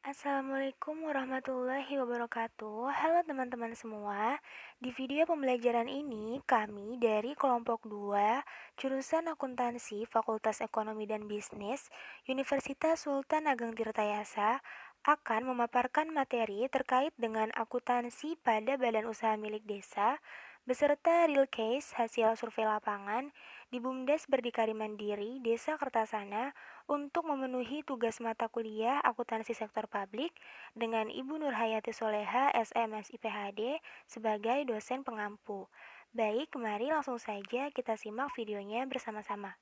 Assalamualaikum warahmatullahi wabarakatuh. Halo teman-teman semua. Di video pembelajaran ini, kami dari kelompok 2, jurusan akuntansi Fakultas Ekonomi dan Bisnis, Universitas Sultan Ageng Tirtayasa, akan memaparkan materi terkait dengan akuntansi pada badan usaha milik desa, beserta real case hasil survei lapangan di BUMDes Berdikari Mandiri, Desa Kertasana, untuk memenuhi tugas mata kuliah akuntansi sektor publik dengan Ibu Nurhayati Soleha, SMS IPHD, sebagai dosen pengampu. Baik, mari langsung saja kita simak videonya bersama-sama.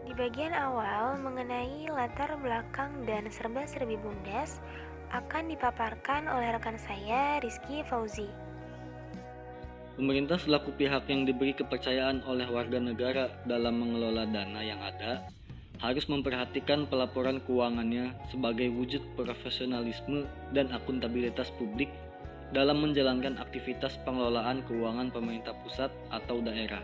Di bagian awal mengenai latar belakang dan serba-serbi BUMDes akan dipaparkan oleh rekan saya, Rizky Fauzi. Pemerintah selaku pihak yang diberi kepercayaan oleh warga negara dalam mengelola dana yang ada, harus memperhatikan pelaporan keuangannya sebagai wujud profesionalisme dan akuntabilitas publik dalam menjalankan aktivitas pengelolaan keuangan pemerintah pusat atau daerah,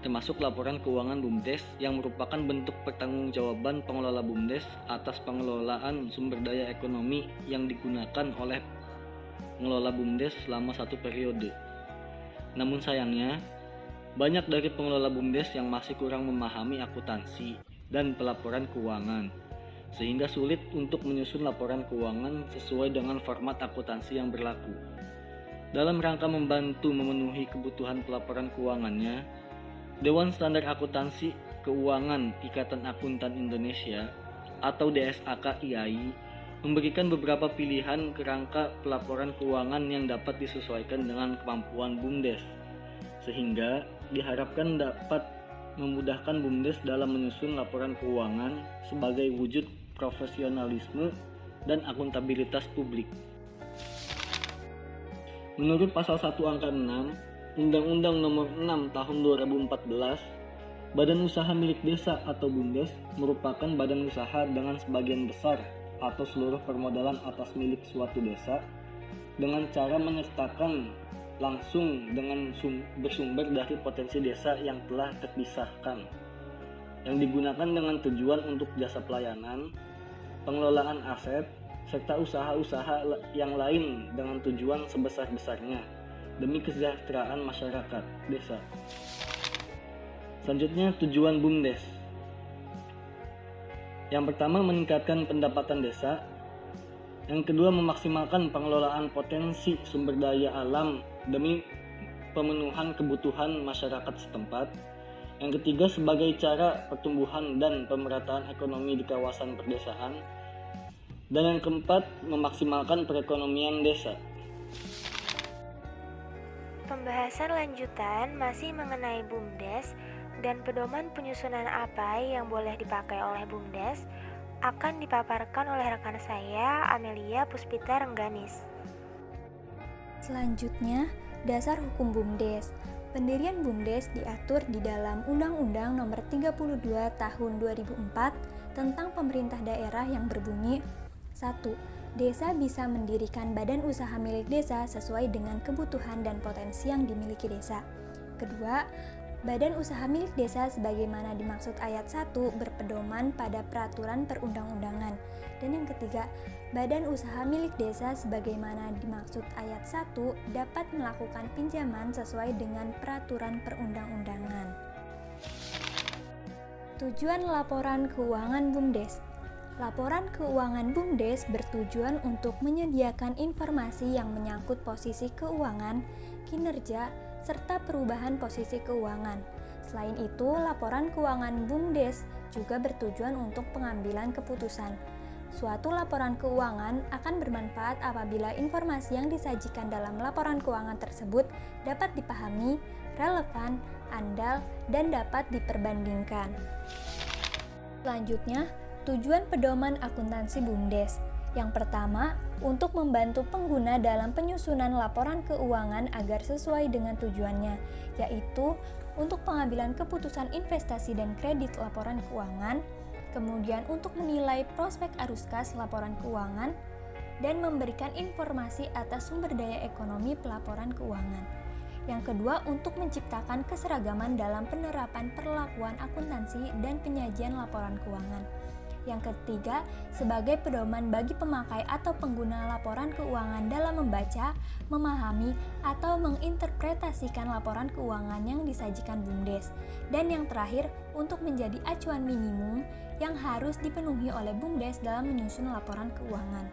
termasuk laporan keuangan BUMDes yang merupakan bentuk pertanggungjawaban pengelola BUMDes atas pengelolaan sumber daya ekonomi yang digunakan oleh pengelola BUMDes selama satu periode. Namun sayangnya, banyak dari pengelola BUMDes yang masih kurang memahami akuntansi dan pelaporan keuangan, sehingga sulit untuk menyusun laporan keuangan sesuai dengan format akuntansi yang berlaku. Dalam rangka membantu memenuhi kebutuhan pelaporan keuangannya, Dewan Standar Akuntansi Keuangan Ikatan Akuntan Indonesia atau DSAK IAI memberikan beberapa pilihan kerangka pelaporan keuangan yang dapat disesuaikan dengan kemampuan BUMDes, sehingga diharapkan dapat memudahkan BUMDes dalam menyusun laporan keuangan sebagai wujud profesionalisme dan akuntabilitas publik. Menurut Pasal 1 Angka 6, Undang-Undang Nomor 6 Tahun 2014, Badan Usaha Milik Desa atau BUMDes merupakan badan usaha dengan sebagian besar atau seluruh permodalan atas milik suatu desa dengan cara menyertakan langsung dengan bersumber dari potensi desa yang telah terpisahkan, yang digunakan dengan tujuan untuk jasa pelayanan, pengelolaan aset, serta usaha-usaha yang lain dengan tujuan sebesar-besarnya demi kesejahteraan masyarakat desa. Selanjutnya, tujuan BUMDes. Yang pertama, meningkatkan pendapatan desa. Yang kedua, memaksimalkan pengelolaan potensi sumber daya alam demi pemenuhan kebutuhan masyarakat setempat. Yang ketiga, sebagai cara pertumbuhan dan pemerataan ekonomi di kawasan perdesaan. Dan yang keempat, memaksimalkan perekonomian desa. Pembahasan lanjutan masih mengenai BUMDes dan pedoman penyusunan apa yang boleh dipakai oleh BUMDes akan dipaparkan oleh rekan saya, Amelia Puspita Rengganis. Selanjutnya, dasar hukum BUMDes. Pendirian BUMDes diatur di dalam Undang-Undang Nomor 32 Tahun 2004 tentang pemerintah daerah yang berbunyi 1. Desa bisa mendirikan badan usaha milik desa sesuai dengan kebutuhan dan potensi yang dimiliki desa. Kedua, badan usaha milik desa sebagaimana dimaksud ayat 1 berpedoman pada peraturan perundang-undangan. Dan yang ketiga, badan usaha milik desa sebagaimana dimaksud ayat 1 dapat melakukan pinjaman sesuai dengan peraturan perundang-undangan. Tujuan laporan keuangan BUMDes. Laporan keuangan BUMDes bertujuan untuk menyediakan informasi yang menyangkut posisi keuangan, kinerja, serta perubahan posisi keuangan. Selain itu, laporan keuangan BUMDes juga bertujuan untuk pengambilan keputusan. Suatu laporan keuangan akan bermanfaat apabila informasi yang disajikan dalam laporan keuangan tersebut dapat dipahami, relevan, andal, dan dapat diperbandingkan. Selanjutnya, tujuan pedoman akuntansi BUMDes. Yang pertama, untuk membantu pengguna dalam penyusunan laporan keuangan agar sesuai dengan tujuannya, yaitu untuk pengambilan keputusan investasi dan kredit laporan keuangan, kemudian untuk menilai prospek arus kas laporan keuangan, dan memberikan informasi atas sumber daya ekonomi pelaporan keuangan. Yang kedua, untuk menciptakan keseragaman dalam penerapan perlakuan akuntansi dan penyajian laporan keuangan. Yang ketiga, sebagai pedoman bagi pemakai atau pengguna laporan keuangan dalam membaca, memahami, atau menginterpretasikan laporan keuangan yang disajikan BUMDes. Dan yang terakhir, untuk menjadi acuan minimum yang harus dipenuhi oleh BUMDes dalam menyusun laporan keuangan.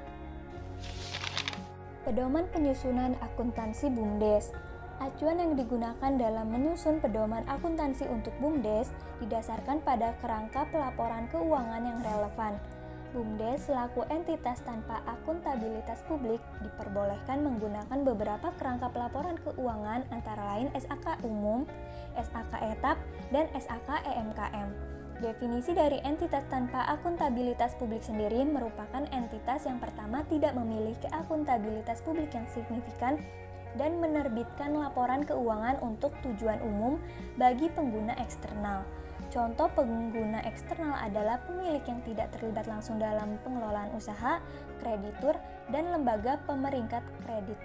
Pedoman penyusunan akuntansi BUMDes. Acuan yang digunakan dalam menyusun pedoman akuntansi untuk BUMDes didasarkan pada kerangka pelaporan keuangan yang relevan. BUMDes selaku entitas tanpa akuntabilitas publik diperbolehkan menggunakan beberapa kerangka pelaporan keuangan antara lain SAK umum, SAK etap, dan SAK EMKM. Definisi dari entitas tanpa akuntabilitas publik sendiri merupakan entitas yang pertama tidak memiliki akuntabilitas publik yang signifikan dan menerbitkan laporan keuangan untuk tujuan umum bagi pengguna eksternal. Contoh pengguna eksternal adalah pemilik yang tidak terlibat langsung dalam pengelolaan usaha, kreditur, dan lembaga pemeringkat kredit.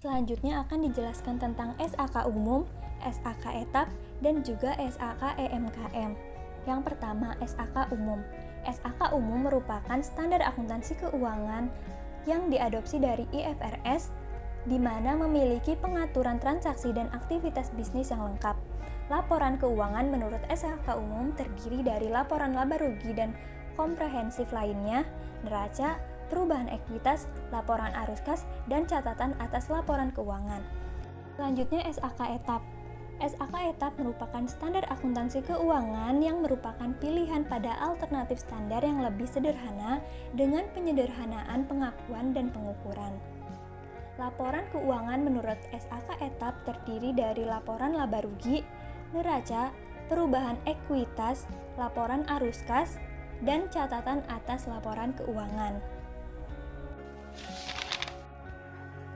Selanjutnya akan dijelaskan tentang SAK umum, SAK etap, dan juga SAK EMKM. Yang pertama, SAK umum. SAK umum merupakan standar akuntansi keuangan yang diadopsi dari IFRS, di mana memiliki pengaturan transaksi dan aktivitas bisnis yang lengkap. Laporan keuangan menurut SAK umum terdiri dari laporan laba rugi dan komprehensif lainnya, neraca, perubahan ekuitas, laporan arus kas, dan catatan atas laporan keuangan. Selanjutnya SAK etap. SAK etap merupakan standar akuntansi keuangan yang merupakan pilihan pada alternatif standar yang lebih sederhana dengan penyederhanaan pengakuan dan pengukuran. Laporan keuangan menurut SAK etap terdiri dari laporan laba rugi, neraca, perubahan ekuitas, laporan arus kas, dan catatan atas laporan keuangan.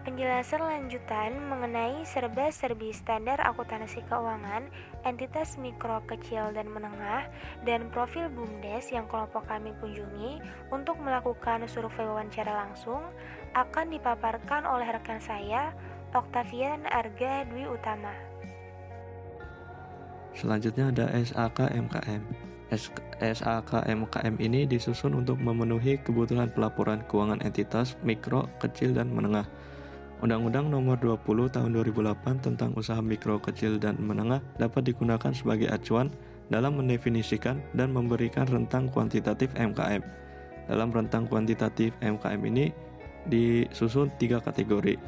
Penjelasan lanjutan mengenai serba-serbi standar akuntansi keuangan, entitas mikro, kecil, dan menengah, dan profil BUMDes yang kelompok kami kunjungi untuk melakukan survei wawancara langsung akan dipaparkan oleh rekan saya, Octavian Arga Dwi Utama. Selanjutnya ada SAK MKM. SAK MKM ini disusun untuk memenuhi kebutuhan pelaporan keuangan entitas mikro, kecil, dan menengah. Undang-Undang Nomor 20 Tahun 2008 tentang Usaha Mikro, Kecil, dan Menengah dapat digunakan sebagai acuan dalam mendefinisikan dan memberikan rentang kuantitatif MKM. Dalam rentang kuantitatif MKM ini disusun 3 kategori.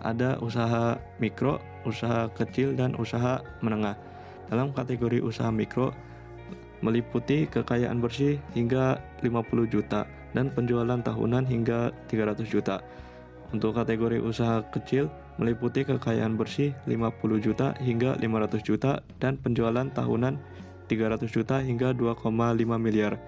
Ada usaha mikro, usaha kecil, dan usaha menengah. Dalam kategori usaha mikro meliputi kekayaan bersih hingga 50 juta dan penjualan tahunan hingga 300 juta. Untuk kategori usaha kecil meliputi kekayaan bersih 50 juta hingga 500 juta dan penjualan tahunan 300 juta hingga 2,5 miliar.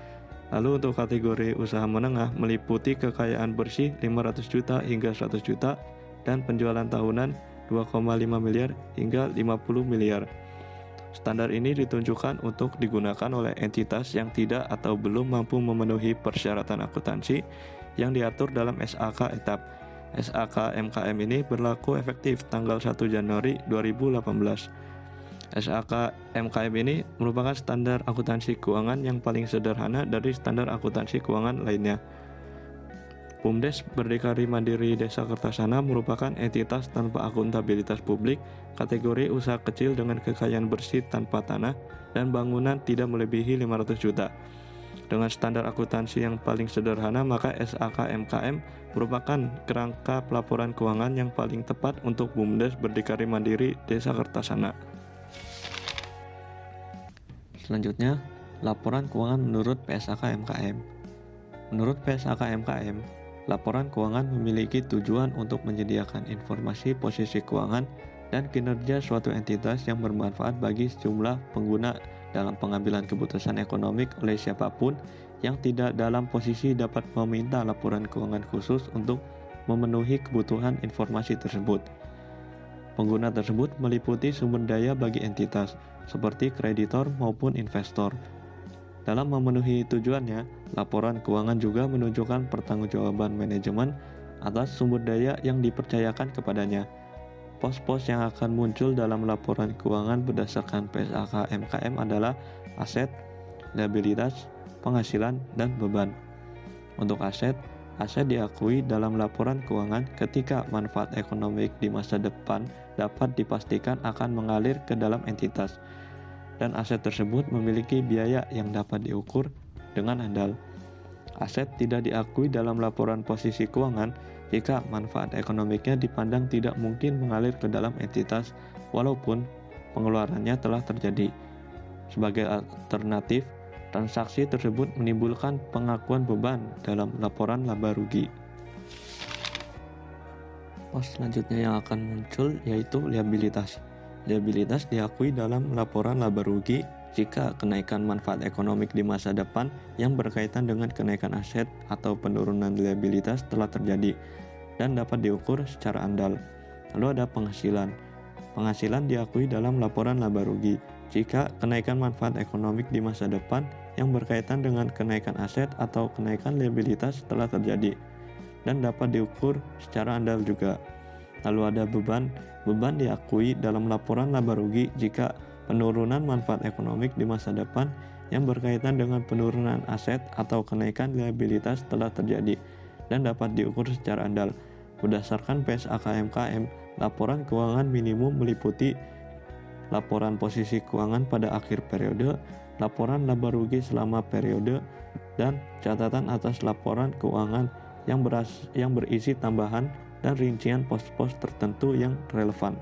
Lalu untuk kategori usaha menengah meliputi kekayaan bersih 500 juta hingga 100 juta dan penjualan tahunan 2,5 miliar hingga 50 miliar. Standar ini ditunjukkan untuk digunakan oleh entitas yang tidak atau belum mampu memenuhi persyaratan akuntansi yang diatur dalam SAK etap. SAK MKM ini berlaku efektif tanggal 1 Januari 2018. SAK MKM ini merupakan standar akuntansi keuangan yang paling sederhana dari standar akuntansi keuangan lainnya. BUMDes Berdikari Mandiri Desa Kertasana merupakan entitas tanpa akuntabilitas publik, kategori usaha kecil dengan kekayaan bersih tanpa tanah dan bangunan tidak melebihi 500 juta. Dengan standar akuntansi yang paling sederhana, maka SAK MKM merupakan kerangka pelaporan keuangan yang paling tepat untuk BUMDes Berdikari Mandiri Desa Kertasana. Selanjutnya, laporan keuangan menurut PSAK MKM. Menurut PSAK MKM, laporan keuangan memiliki tujuan untuk menyediakan informasi posisi keuangan dan kinerja suatu entitas yang bermanfaat bagi sejumlah pengguna dalam pengambilan keputusan ekonomi oleh siapapun yang tidak dalam posisi dapat meminta laporan keuangan khusus untuk memenuhi kebutuhan informasi tersebut. Pengguna tersebut meliputi sumber daya bagi entitas, seperti kreditor maupun investor. Dalam memenuhi tujuannya, laporan keuangan juga menunjukkan pertanggungjawaban manajemen atas sumber daya yang dipercayakan kepadanya. Pos-pos yang akan muncul dalam laporan keuangan berdasarkan PSAK MKM adalah aset, liabilitas, penghasilan, dan beban. Untuk aset diakui dalam laporan keuangan ketika manfaat ekonomi di masa depan dapat dipastikan akan mengalir ke dalam entitas, dan aset tersebut memiliki biaya yang dapat diukur dengan andal. Aset tidak diakui dalam laporan posisi keuangan jika manfaat ekonomiknya dipandang tidak mungkin mengalir ke dalam entitas walaupun pengeluarannya telah terjadi. Sebagai alternatif, transaksi tersebut menimbulkan pengakuan beban dalam laporan laba rugi. Pos selanjutnya yang akan muncul yaitu liabilitas. Liabilitas diakui dalam laporan laba rugi jika kenaikan manfaat ekonomik di masa depan yang berkaitan dengan kenaikan aset atau penurunan liabilitas telah terjadi dan dapat diukur secara andal. Lalu ada penghasilan. Penghasilan diakui dalam laporan laba rugi jika kenaikan manfaat ekonomik di masa depan yang berkaitan dengan kenaikan aset atau kenaikan liabilitas telah terjadi dan dapat diukur secara andal juga. Lalu ada beban. Beban diakui dalam laporan laba rugi jika penurunan manfaat ekonomik di masa depan yang berkaitan dengan penurunan aset atau kenaikan liabilitas telah terjadi dan dapat diukur secara andal. Berdasarkan PSAK MKM, laporan keuangan minimum meliputi laporan posisi keuangan pada akhir periode, laporan laba rugi selama periode, dan catatan atas laporan keuangan yang berisi tambahan dan rincian pos-pos tertentu yang relevan.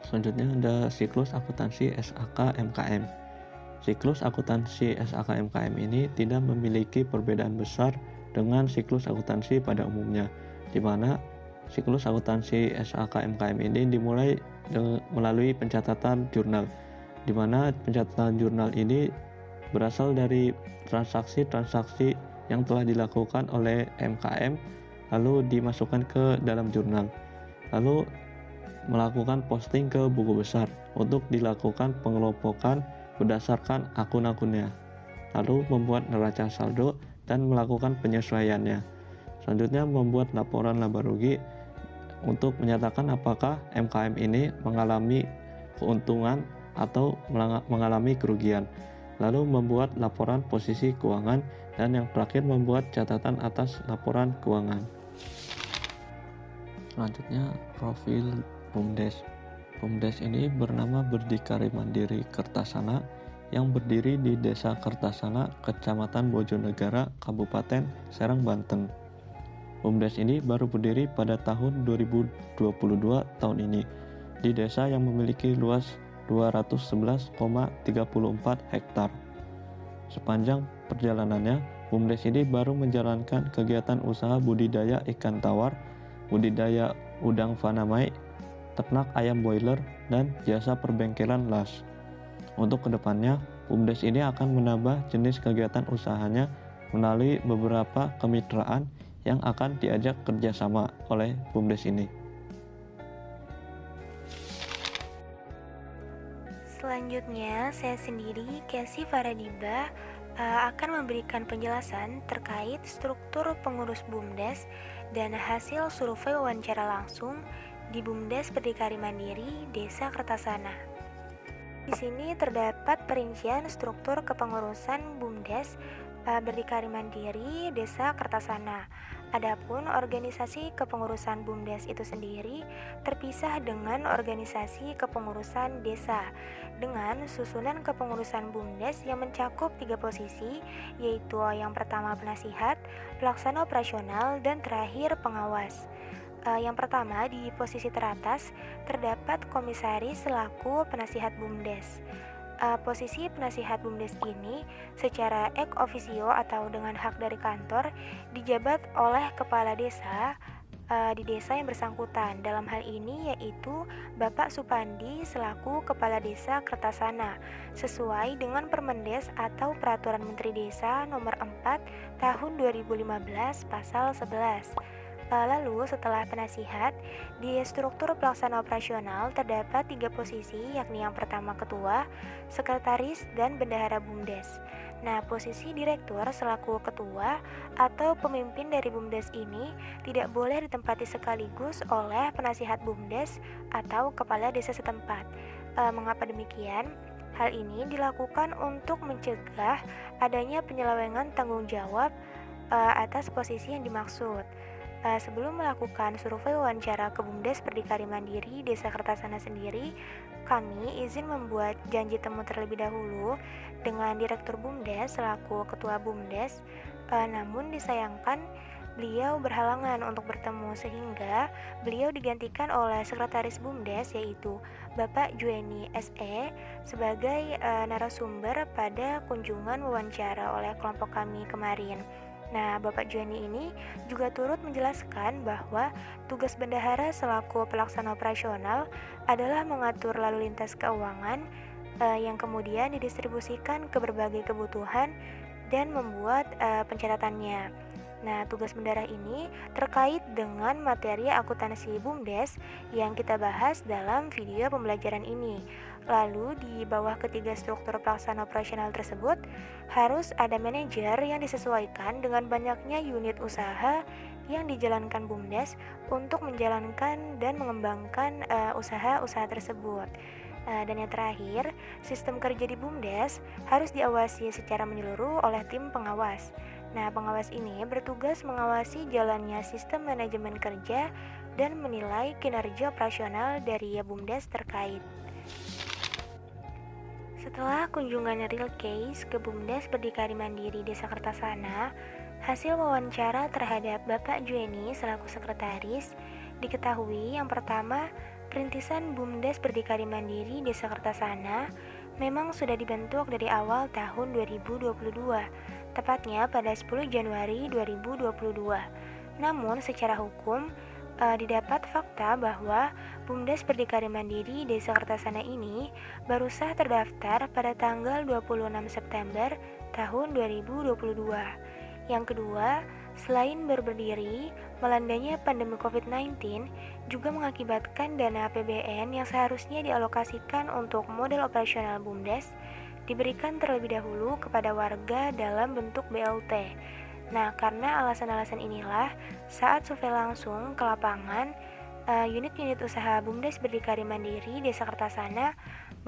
Selanjutnya ada siklus akuntansi SAK MKM. Siklus akuntansi SAK MKM ini tidak memiliki perbedaan besar dengan siklus akuntansi pada umumnya, di mana siklus akuntansi SAK MKM ini dimulai melalui pencatatan jurnal, di mana pencatatan jurnal ini berasal dari transaksi-transaksi yang telah dilakukan oleh MKM lalu dimasukkan ke dalam jurnal, lalu melakukan posting ke buku besar untuk dilakukan pengelompokan berdasarkan akun-akunnya, lalu membuat neraca saldo dan melakukan penyesuaiannya. Selanjutnya membuat laporan laba rugi untuk menyatakan apakah MKM ini mengalami keuntungan atau mengalami kerugian, lalu membuat laporan posisi keuangan, dan yang terakhir membuat catatan atas laporan keuangan. Selanjutnya profil BUMDes. BUMDes ini bernama Berdikari Mandiri Kertasana yang berdiri di Desa Kertasana, Kecamatan Bojonegara, Kabupaten Serang, Banten. BUMDes ini baru berdiri pada tahun 2022 tahun ini di desa yang memiliki luas 211,34 hektar. Sepanjang perjalanannya, BUMDes ini baru menjalankan kegiatan usaha budidaya ikan tawar, budidaya udang fanamai, ternak ayam boiler, dan jasa perbengkelan las. Untuk kedepannya, BUMDes ini akan menambah jenis kegiatan usahanya melalui beberapa kemitraan yang akan diajak kerjasama oleh BUMDes ini. Selanjutnya, saya sendiri, Casey Faradiba, akan memberikan penjelasan terkait struktur pengurus BUMDes dan hasil survei wawancara langsung di BUMDes Berdikari Mandiri Desa Kertasana. Di sini terdapat perincian struktur kepengurusan BUMDes Berdikari Mandiri Desa Kertasana. Adapun organisasi kepengurusan BUMDes itu sendiri terpisah dengan organisasi kepengurusan desa dengan susunan kepengurusan BUMDes yang mencakup 3 posisi, yaitu yang pertama penasihat, pelaksana operasional, dan terakhir pengawas. Yang pertama, di posisi teratas terdapat komisaris selaku penasihat BUMDes. Posisi penasihat BUMDes ini secara ex officio atau dengan hak dari kantor dijabat oleh kepala desa di desa yang bersangkutan. Dalam hal ini yaitu Bapak Supandi selaku kepala desa Kertasana sesuai dengan Permendes atau Peraturan Menteri Desa Nomor 4 Tahun 2015 Pasal 11. Lalu setelah penasihat, di struktur pelaksana operasional terdapat 3 posisi, yakni yang pertama ketua, sekretaris, dan bendahara BUMDes. Nah, posisi direktur selaku ketua atau pemimpin dari BUMDes ini tidak boleh ditempati sekaligus oleh penasihat BUMDes atau kepala desa setempat. Mengapa demikian? Hal ini dilakukan untuk mencegah adanya penyelewengan tanggung jawab atas posisi yang dimaksud. Sebelum melakukan survei wawancara ke BUMDes Berdikari Mandiri Desa Kertasana sendiri, kami izin membuat janji temu terlebih dahulu dengan Direktur BUMDes selaku Ketua BUMDes, namun disayangkan beliau berhalangan untuk bertemu sehingga beliau digantikan oleh Sekretaris BUMDes yaitu Bapak Jueni SE sebagai narasumber pada kunjungan wawancara oleh kelompok kami kemarin. Nah, Bapak Jueni ini juga turut menjelaskan bahwa tugas bendahara selaku pelaksana operasional adalah mengatur lalu lintas keuangan yang kemudian didistribusikan ke berbagai kebutuhan dan membuat pencatatannya. Nah, tugas bendahara ini terkait dengan materi akuntansi BUMDes yang kita bahas dalam video pembelajaran ini. Lalu di bawah ketiga struktur pelaksana operasional tersebut harus ada manajer yang disesuaikan dengan banyaknya unit usaha yang dijalankan BUMDes untuk menjalankan dan mengembangkan usaha-usaha tersebut. Dan yang terakhir, sistem kerja di BUMDes harus diawasi secara menyeluruh oleh tim pengawas. Nah, pengawas ini bertugas mengawasi jalannya sistem manajemen kerja dan menilai kinerja operasional dari BUMDes terkait. Setelah kunjungan real case ke BUMDes Berdikari Mandiri Desa Kertasana, hasil wawancara terhadap Bapak Jueni selaku sekretaris diketahui yang pertama, perintisan BUMDes Berdikari Mandiri Desa Kertasana memang sudah dibentuk dari awal tahun 2022, tepatnya pada 10 Januari 2022. Namun secara hukum, didapat fakta bahwa BUMDes Berdikari Mandiri Desa Kertasana ini baru sah terdaftar pada tanggal 26 September tahun 2022. Yang kedua, selain baru berdiri, melandanya pandemi COVID-19 juga mengakibatkan dana APBN yang seharusnya dialokasikan untuk model operasional BUMDes diberikan terlebih dahulu kepada warga dalam bentuk BLT. Nah, karena alasan-alasan inilah, saat survei langsung ke lapangan, unit-unit usaha BUMDes Berdikari Mandiri Desa Kertasana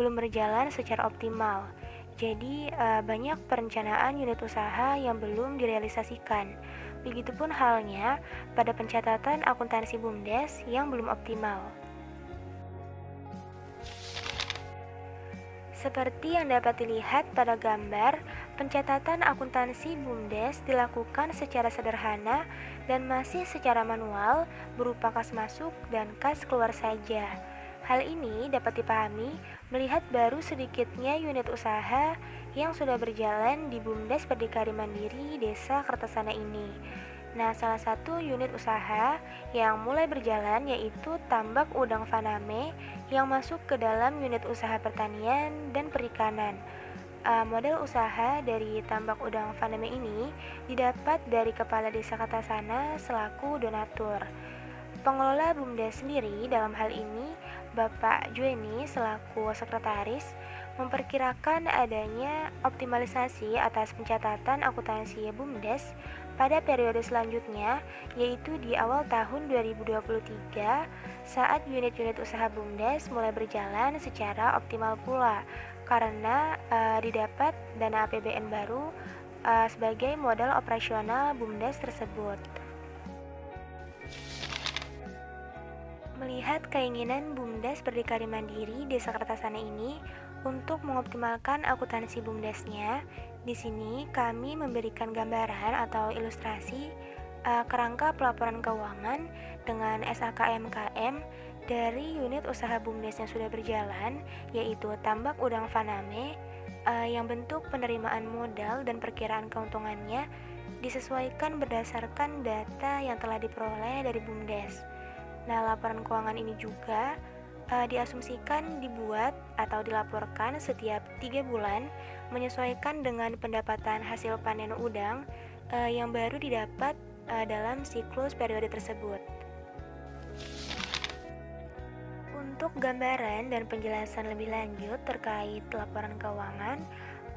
belum berjalan secara optimal. Jadi, banyak perencanaan unit usaha yang belum direalisasikan. Begitupun halnya pada pencatatan akuntansi BUMDes yang belum optimal. Seperti yang dapat dilihat pada gambar, pencatatan akuntansi BUMDes dilakukan secara sederhana dan masih secara manual berupa kas masuk dan kas keluar saja. Hal ini dapat dipahami melihat baru sedikitnya unit usaha yang sudah berjalan di BUMDes Berdikari Mandiri Desa Kertasana ini. Nah, salah satu unit usaha yang mulai berjalan yaitu Tambak Udang Faname yang masuk ke dalam unit usaha pertanian dan perikanan. Model usaha dari Tambak Udang Faname ini didapat dari Kepala Desa Kertasana selaku donatur. Pengelola BUMDes sendiri dalam hal ini Bapak Jueni selaku sekretaris memperkirakan adanya optimalisasi atas pencatatan akuntansi BUMDes pada periode selanjutnya, yaitu di awal tahun 2023 saat unit-unit usaha BUMDes mulai berjalan secara optimal pula karena didapat dana APBN baru sebagai modal operasional BUMDes tersebut. Melihat keinginan BUMDes Berdikari Mandiri Desa Kertasana ini untuk mengoptimalkan akuntansi BUMDesnya, di sini kami memberikan gambaran atau ilustrasi kerangka pelaporan keuangan dengan SAKMKM dari unit usaha BUMDes yang sudah berjalan, yaitu Tambak Udang Faname, yang bentuk penerimaan modal dan perkiraan keuntungannya disesuaikan berdasarkan data yang telah diperoleh dari BUMDes. Nah, laporan keuangan ini juga diasumsikan dibuat atau dilaporkan setiap 3 bulan menyesuaikan dengan pendapatan hasil panen udang yang baru didapat dalam siklus periode tersebut. Untuk gambaran dan penjelasan lebih lanjut terkait laporan keuangan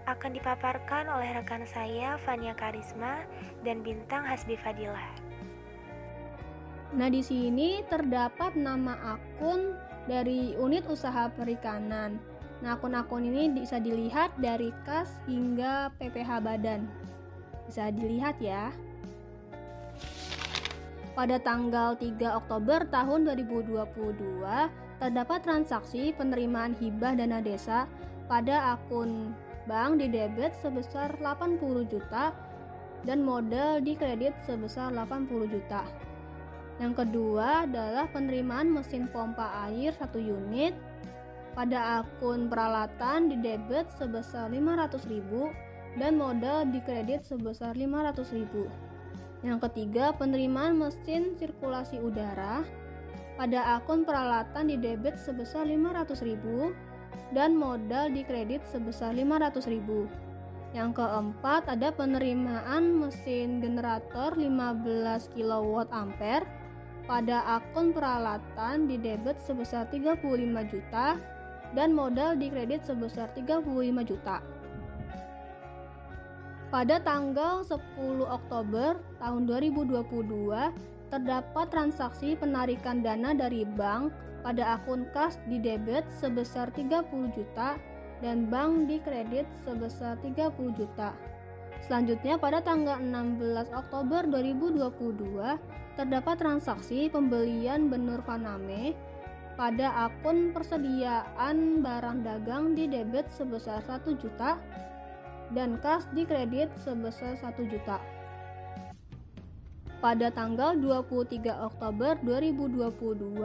akan dipaparkan oleh rekan saya Fania Karisma dan Bintang Hasbi Fadilah. Nah, di sini terdapat nama akun dari unit usaha perikanan. Nah, akun-akun ini bisa dilihat dari kas hingga PPH badan. Bisa dilihat ya. Pada tanggal 3 Oktober tahun 2022, terdapat transaksi penerimaan hibah dana desa pada akun bank di debit sebesar 80 juta dan modal di kredit sebesar 80 juta. Yang kedua adalah penerimaan mesin pompa air 1 unit pada akun peralatan di debit sebesar 500.000 dan modal di kredit sebesar 500.000. Yang ketiga, penerimaan mesin sirkulasi udara pada akun peralatan di debit sebesar 500.000 dan modal di kredit sebesar 500.000. Yang keempat, ada penerimaan mesin generator 15 kW ampere pada akun peralatan di debit sebesar 35 juta dan modal di kredit sebesar 35 juta. Pada tanggal 10 Oktober tahun 2022, terdapat transaksi penarikan dana dari bank pada akun kas di debit sebesar 30 juta dan bank di kredit sebesar 30 juta. Selanjutnya pada tanggal 16 Oktober 2022 terdapat transaksi pembelian benur Faname pada akun persediaan barang dagang di debit sebesar 1 juta dan kas di kredit sebesar 1 juta. Pada tanggal 23 Oktober 2022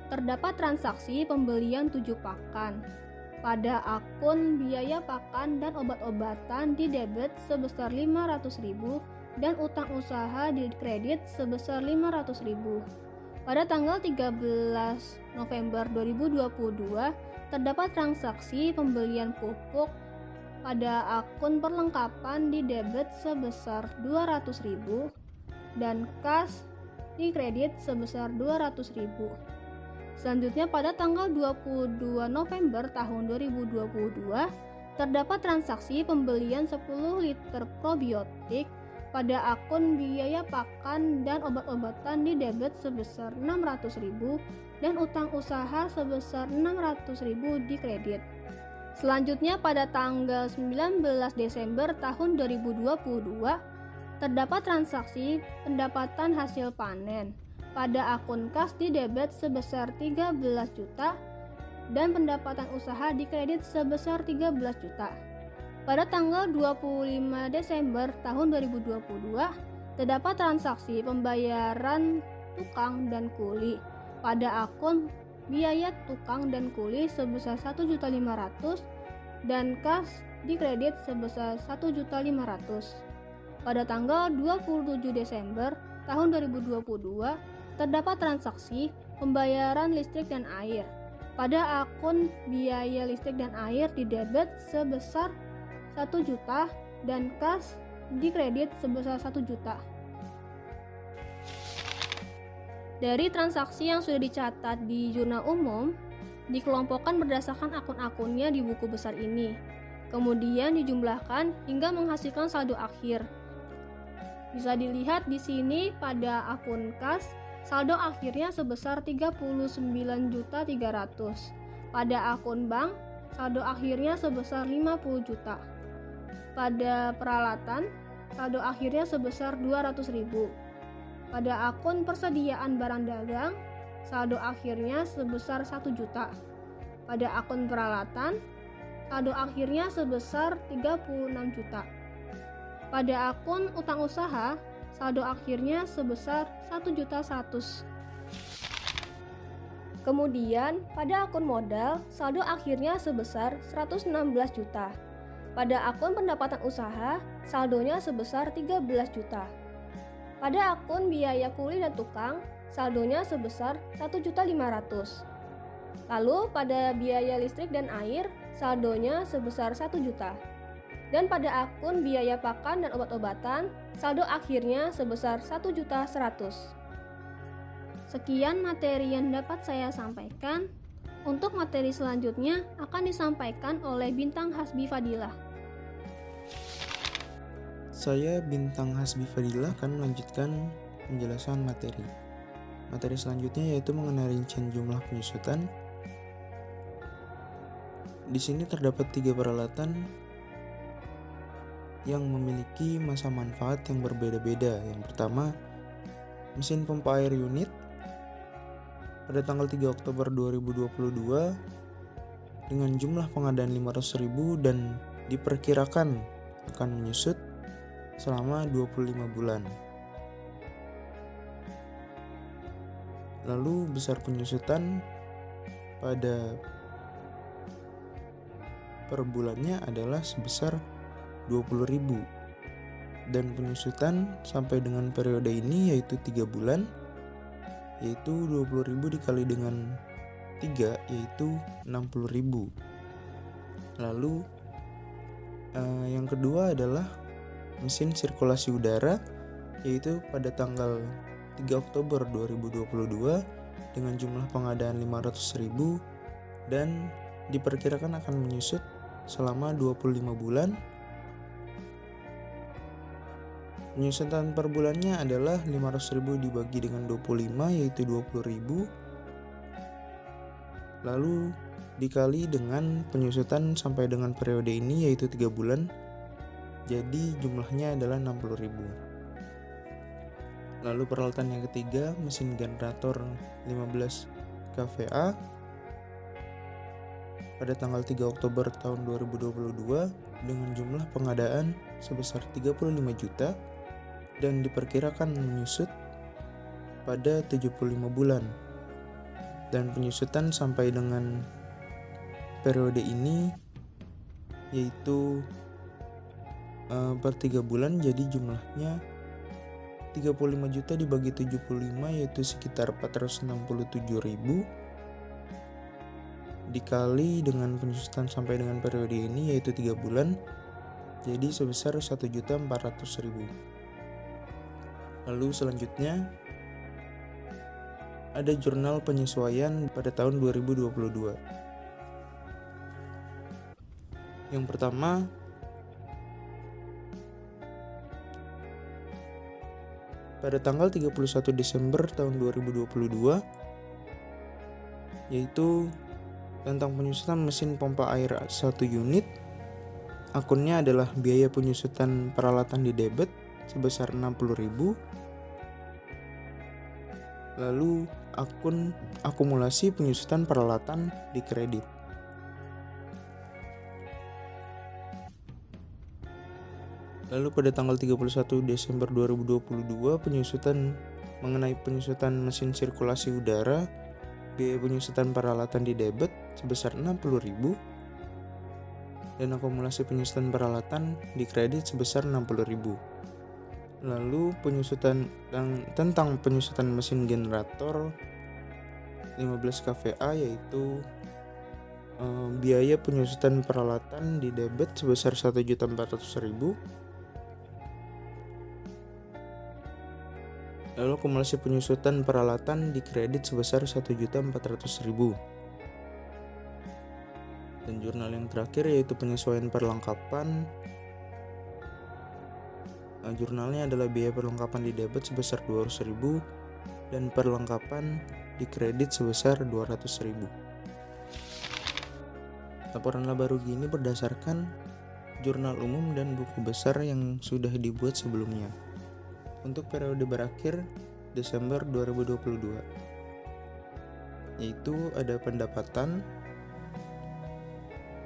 terdapat transaksi pembelian 7 pakan pada akun biaya pakan dan obat-obatan di debit sebesar 500.000 dan utang usaha di kredit sebesar 500.000. Pada tanggal 13 November 2022 terdapat transaksi pembelian pupuk pada akun perlengkapan di debit sebesar 200.000 dan kas di kredit sebesar 200.000. Selanjutnya pada tanggal 22 November tahun 2022 terdapat transaksi pembelian 10 liter probiotik pada akun biaya pakan dan obat-obatan di debit sebesar 600.000 dan utang usaha sebesar 600.000 di kredit. Selanjutnya pada tanggal 19 Desember tahun 2022 terdapat transaksi pendapatan hasil panen pada akun kas di debit sebesar 13 juta dan pendapatan usaha di kredit sebesar 13 juta. Pada tanggal 25 Desember tahun 2022 terdapat transaksi pembayaran tukang dan kuli pada akun biaya tukang dan kuli sebesar 1.500.000 dan kas di kredit sebesar 1.500.000. Pada tanggal 27 Desember tahun 2022 terdapat transaksi pembayaran listrik dan air pada akun biaya listrik dan air di debit sebesar 1 juta dan kas di kredit sebesar 1 juta. Dari transaksi yang sudah dicatat di jurnal umum, dikelompokkan berdasarkan akun-akunnya di buku besar ini. Kemudian dijumlahkan hingga menghasilkan saldo akhir. Bisa dilihat di sini pada akun kas, saldo akhirnya sebesar 39.300.000. Pada akun bank, saldo akhirnya sebesar 50 juta. Pada peralatan, saldo akhirnya sebesar 200.000. Pada akun persediaan barang dagang, saldo akhirnya sebesar 1 juta. Pada akun peralatan, saldo akhirnya sebesar 36 juta. Pada akun utang usaha, saldo akhirnya sebesar 1.100.000. Kemudian, pada akun modal, saldo akhirnya sebesar 116 juta. Pada akun pendapatan usaha, saldonya sebesar 13 juta. Pada akun biaya kuli dan tukang, saldonya sebesar 1.500.000. Lalu pada biaya listrik dan air, saldonya sebesar 1 juta. Dan pada akun biaya pakan dan obat-obatan, saldo akhirnya sebesar 1.100.000. Sekian materi yang dapat saya sampaikan. Untuk materi selanjutnya akan disampaikan oleh Bintang Hasbi Fadilah. Saya Bintang Hasbi Fadilah akan melanjutkan penjelasan materi. Materi selanjutnya yaitu mengenai rincian jumlah penyusutan. Di sini terdapat 3 peralatan yang memiliki masa manfaat yang berbeda-beda. Yang pertama, mesin pompa air unit pada tanggal 3 Oktober 2022 dengan jumlah pengadaan 500.000 dan diperkirakan akan menyusut selama 25 bulan. Lalu besar penyusutan pada per bulannya adalah sebesar 20.000 dan penyusutan sampai dengan periode ini yaitu 3 bulan, yaitu 20.000 dikali dengan 3 yaitu 60.000. Lalu yang kedua adalah mesin sirkulasi udara, yaitu pada tanggal 3 Oktober 2022 dengan jumlah pengadaan 500.000 dan diperkirakan akan menyusut selama 25 bulan. Penyusutan per bulannya adalah 500.000 dibagi dengan 25 yaitu 20.000. Lalu dikali dengan penyusutan sampai dengan periode ini yaitu 3 bulan. Jadi jumlahnya adalah 60.000. Lalu peralatan yang ketiga, mesin generator 15 kVA pada tanggal 3 Oktober tahun 2022 dengan jumlah pengadaan sebesar 35 juta dan diperkirakan menyusut pada 75 bulan. Dan penyusutan sampai dengan periode ini yaitu per 3 bulan, jadi jumlahnya 35 juta dibagi 75 yaitu sekitar 467.000 dikali dengan penyusutan sampai dengan periode ini yaitu 3 bulan, jadi sebesar 1.400.000. Lalu selanjutnya ada jurnal penyesuaian pada tahun 2022. Yang pertama, pada tanggal 31 Desember tahun 2022 yaitu tentang penyusutan mesin pompa air 1 unit. Akunnya adalah biaya penyusutan peralatan di debit sebesar 60.000. Lalu akun akumulasi penyusutan peralatan di kredit. Lalu pada tanggal 31 Desember 2022 penyusutan mengenai penyusutan mesin sirkulasi udara, biaya penyusutan peralatan di debit sebesar 60.000 dan akumulasi penyusutan peralatan di kredit sebesar 60.000. Lalu penyusutan tentang penyusutan mesin generator 15 kVA yaitu biaya penyusutan peralatan di debit sebesar 1.400.000. Lalu akumulasi penyusutan peralatan di kredit sebesar 1.400.000. Dan jurnal yang terakhir yaitu penyesuaian perlengkapan. Jurnalnya adalah biaya perlengkapan di debit sebesar 200.000 dan perlengkapan di kredit sebesar 200.000. Laporan laba rugi ini berdasarkan jurnal umum dan buku besar yang sudah dibuat sebelumnya. Untuk periode berakhir Desember 2022, yaitu ada pendapatan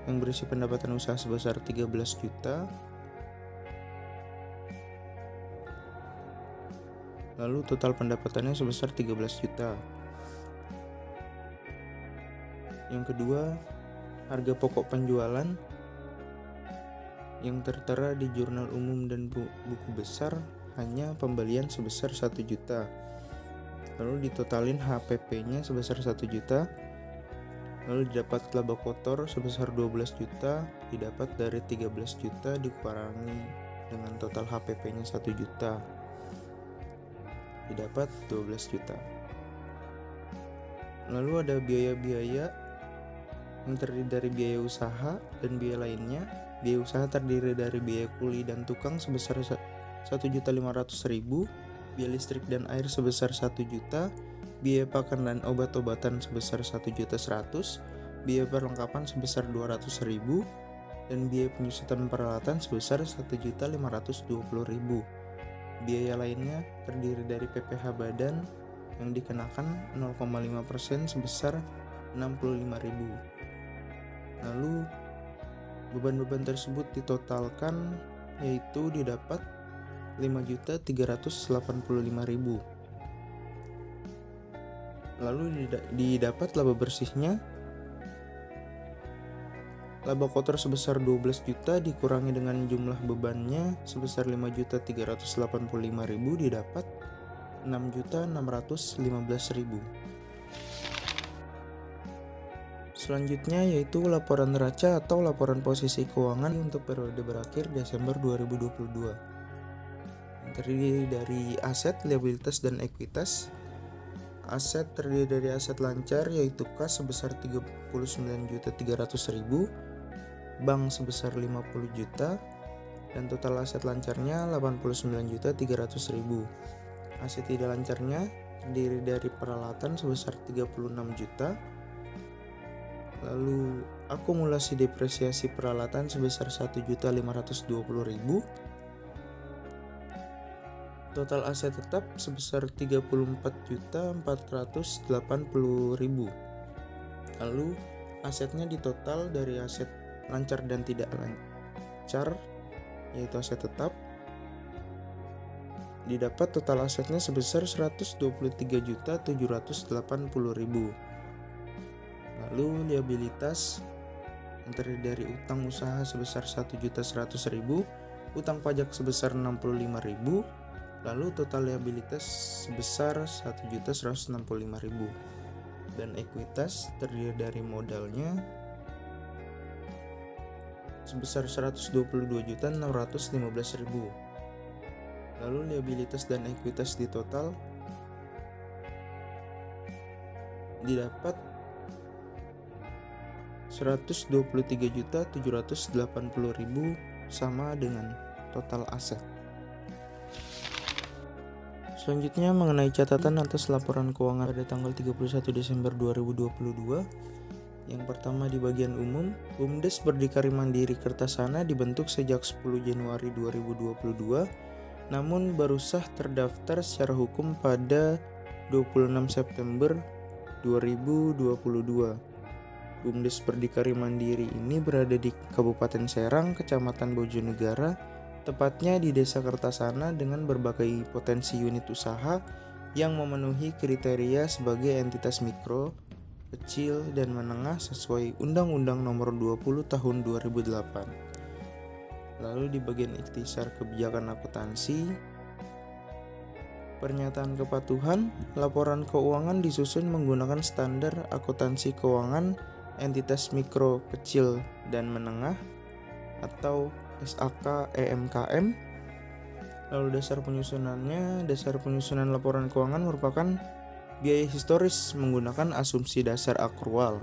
yang berisi pendapatan usaha sebesar 13 juta. Lalu total pendapatannya sebesar 13 juta. Yang kedua, harga pokok penjualan yang tertera di jurnal umum dan buku besar hanya pembelian sebesar 1 juta. Lalu ditotalin HPP-nya sebesar 1 juta. Lalu didapat laba kotor sebesar 12 juta, didapat dari 13 juta dikurangi dengan total HPP-nya 1 juta. Didapat 12 juta. Lalu ada biaya-biaya yang terdiri dari biaya usaha dan biaya lainnya. Biaya usaha terdiri dari biaya kuli dan tukang sebesar 1.500.000, biaya listrik dan air sebesar 1 juta, biaya pakan dan obat-obatan sebesar 1.100.000, biaya perlengkapan sebesar 200.000, dan biaya penyusutan peralatan sebesar 1.520.000. Biaya lainnya terdiri dari PPh badan yang dikenakan 0,5% sebesar 65.000. Lalu beban-beban tersebut ditotalkan, yaitu didapat 5.385.000. Lalu didapat laba bersihnya, laba kotor sebesar 12 juta dikurangi dengan jumlah bebannya sebesar 5.385.000, didapat 6.615.000. Selanjutnya yaitu laporan neraca atau laporan posisi keuangan untuk periode berakhir Desember 2022. Yang terdiri dari aset, liabilitas, dan ekuitas. Aset terdiri dari aset lancar yaitu kas sebesar 39.300.000, bank sebesar 50 juta, dan total aset lancarnya 89.300.000. Aset tidak lancarnya terdiri dari peralatan sebesar 36 juta, lalu akumulasi depresiasi peralatan sebesar 1.520.000, total aset tetap sebesar 34.480.000. Lalu asetnya ditotal dari aset lancar dan tidak lancar, yaitu aset tetap, didapat total asetnya sebesar 123.780.000. Lalu liabilitas yang terdiri dari utang usaha sebesar 1.100.000, utang pajak sebesar 65.000, lalu total liabilitas sebesar 1.165.000. Dan ekuitas terdiri dari modalnya sebesar 122.615.000. Lalu liabilitas dan ekuitas di total didapat 123.780.000 sama dengan total aset. Selanjutnya mengenai catatan atas laporan keuangan pada tanggal 31 Desember 2022. Yang pertama di bagian umum, BUMDes Berdikari Mandiri Kertasana dibentuk sejak 10 Januari 2022, namun baru sah terdaftar secara hukum pada 26 September 2022. BUMDes Berdikari Mandiri ini berada di Kabupaten Serang, Kecamatan Bojonegara, tepatnya di Desa Kertasana, dengan berbagai potensi unit usaha yang memenuhi kriteria sebagai entitas mikro, kecil, dan menengah sesuai Undang-Undang Nomor 20 Tahun 2008. Lalu di bagian ikhtisar kebijakan akuntansi, pernyataan kepatuhan, laporan keuangan disusun menggunakan standar akuntansi keuangan entitas mikro, kecil, dan menengah atau SAK EMKM. Lalu dasar penyusunan laporan keuangan merupakan biaya historis menggunakan asumsi dasar akrual.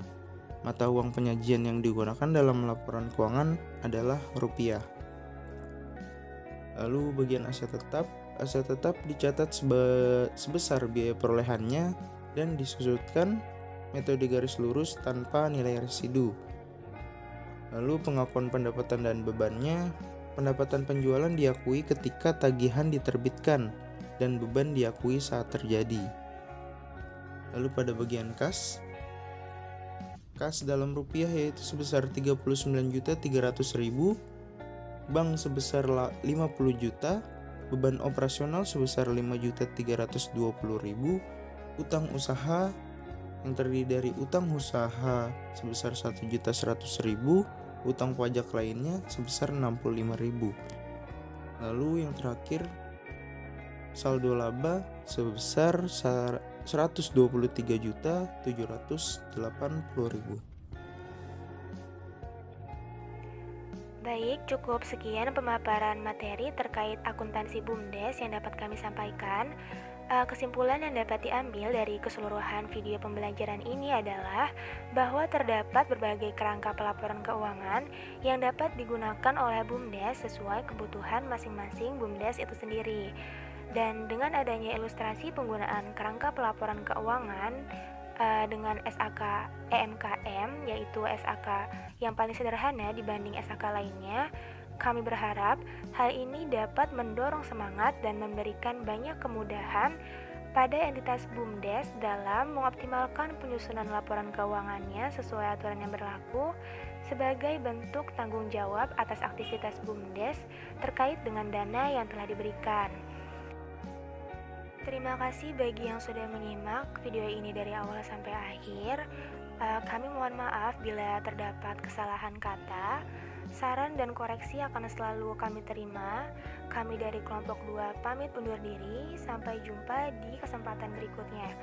Mata uang penyajian yang digunakan dalam laporan keuangan adalah rupiah. Lalu bagian aset tetap dicatat sebesar biaya perolehannya dan disusutkan metode garis lurus tanpa nilai residu. Lalu pengakuan pendapatan dan bebannya, pendapatan penjualan diakui ketika tagihan diterbitkan dan beban diakui saat terjadi. Lalu pada bagian kas dalam rupiah yaitu sebesar 39.300.000, bank sebesar 50 juta, beban operasional sebesar 5.320.000, utang usaha yang terdiri dari utang usaha sebesar 1.100.000, utang pajak lainnya sebesar 65.000. Lalu yang terakhir, saldo laba sebesar 123.780.000. Baik, cukup sekian pemaparan materi terkait akuntansi BUMDes yang dapat kami sampaikan. Kesimpulan yang dapat diambil dari keseluruhan video pembelajaran ini adalah bahwa terdapat berbagai kerangka pelaporan keuangan yang dapat digunakan oleh BUMDes sesuai kebutuhan masing-masing BUMDes itu sendiri. Dan dengan adanya ilustrasi penggunaan kerangka pelaporan keuangan dengan SAK EMKM, yaitu SAK yang paling sederhana dibanding SAK lainnya, kami berharap hal ini dapat mendorong semangat dan memberikan banyak kemudahan pada entitas BUMDes dalam mengoptimalkan penyusunan laporan keuangannya sesuai aturan yang berlaku sebagai bentuk tanggung jawab atas aktivitas BUMDes terkait dengan dana yang telah diberikan. Terima kasih bagi yang sudah menyimak video ini dari awal sampai akhir. Kami mohon maaf bila terdapat kesalahan kata. Saran dan koreksi akan selalu kami terima. Kami dari kelompok 2 pamit undur diri. Sampai jumpa di kesempatan berikutnya.